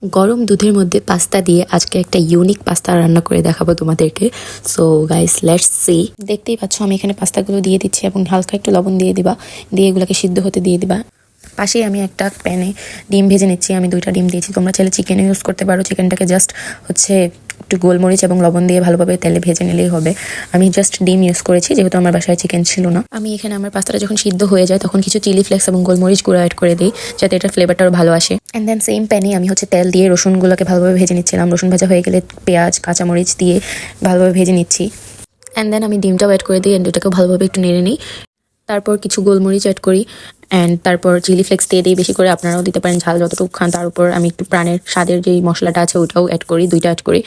গরম দুধের মধ্যে পাস্তা দিয়ে আজকে একটা ইউনিক পাস্তা রান্না করে দেখাবো তোমাদেরকে। So guys let's see. দেখতেই পাচ্ছ আমি এখানে পাস্তাগুলো দিয়ে দিচ্ছি এবং হালকা একটু লবণ দিয়ে দিবা, দিয়ে এগুলোকে সিদ্ধ হতে দিয়ে দিবা। পাশেই আমি একটা প্যানে ডিম ভেজে নিচ্ছি, আমি 2টা ডিম দিয়েছি। তোমরা চাইলে চিকেন ইউজ করতে পারো, চিকেনটাকে জাস্ট একটু গোলমরিচ এবং লবণ দিয়ে ভালোভাবে তেলে ভেজে নিলেই হবে। আমি জাস্ট ডিম ইউজ করেছি যেহেতু আমার বাসায় চিকেন ছিল না। আমি এখানে আমার পাস্তাটা যখন সিদ্ধ হয়ে যায় তখন কিছু চিলি ফ্লেক্স এবং গোলমরিচ গুঁড়ো অ্যাড করে দিই যাতে এটার ফ্লেভারটা আরও ভালো আসে। অ্যান্ড দেন সেম প্যানে আমি তেল দিয়ে রসুনগুলোকে ভালোভাবে ভেজে নিচ্ছিলাম। রসুন ভাজা হয়ে গেলে পেঁয়াজ কাঁচামরিচ দিয়ে ভালোভাবে ভেজে নিচ্ছি। অ্যান্ড দেন আমি ডিমটাও অ্যাড করে দিই, অ্যান্ড এটাকেও ভালোভাবে একটু নেড়ে নিই। তারপর কিছু গোলমরিচ অ্যাড করি অ্যান্ড তারপর চিলি ফ্লেক্স দিয়ে দিই বেশি করে, আপনারাও দিতে পারেন ঝাল যতটুকু খান। তার উপর আমি একটু প্রাণের স্বাদের যেই মশলাটা আছে ওটাও অ্যাড করি, 2টা অ্যাড করি।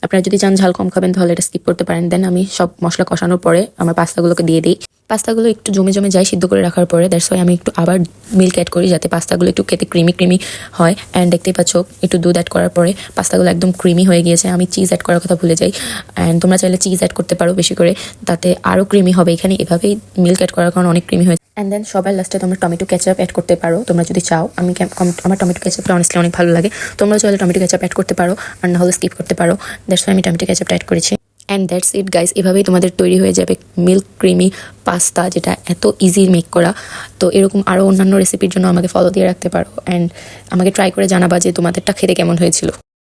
আপনারা যদি চান ঝাল কম খাবেন তাহলে এটা স্কিপ করতে পারেন। দেন আমি সব মশলা কষানোর পরে আমার পাস্তাগুলোকে দিয়ে দিই। পাস্তাগুলো একটু জমে জমে যায় সিদ্ধ করে রাখার পরে, দ্যাটস ওয়াই আমি একটু আবার মিল্ক অ্যাড করি যাতে পাস্তাগুলো একটু খেতে ক্রিমি হয়। অ্যান্ড দেখতেই পাচ্ছ একটু দুধ অ্যাড করার পরে পাস্তাগুলো একদম ক্রিমি হয়ে গিয়েছে। আমি চিজ অ্যাড করার কথা ভুলে যাই, অ্যান্ড তোমরা চাইলে চিজ অ্যাড করতে পারো বেশি করে, তাতে আরও ক্রিমি হবে। এখানে এভাবেই মিল্ক অ্যাড করার কারণে অনেক ক্রিমি হয়েছে। অ্যান্ড দেন সবার লাস্টে তোমরা টমেটো কেচাপ অ্যাড করতে পারো তোমরা যদি চাও। আমার টমেটো কেচাপটা অনেস্টলি অনেক ভালো লাগে, তোমরা চাইলে টমেটো কেচাপ অ্যাড করতে পারো, আর না হলে স্কিপ করতে পারো। দ্যাটস ওয়াই আমি টমেটো কেচাপটা অ্যাড করেছি। অ্যান্ড দ্যাটস ইট গাইস, এভাবেই তোমাদের তৈরি হয়ে যাবে মিল্ক ক্রিমি পাস্তা, যেটা এত ইজি মেক করা। তো এরকম আরও অন্যান্য রেসিপির জন্য আমাকে ফলো দিয়ে রাখতে পারো, অ্যান্ড আমাকে ট্রাই করে জানাবা যে তোমাদেরটা খেতে কেমন হয়েছিল।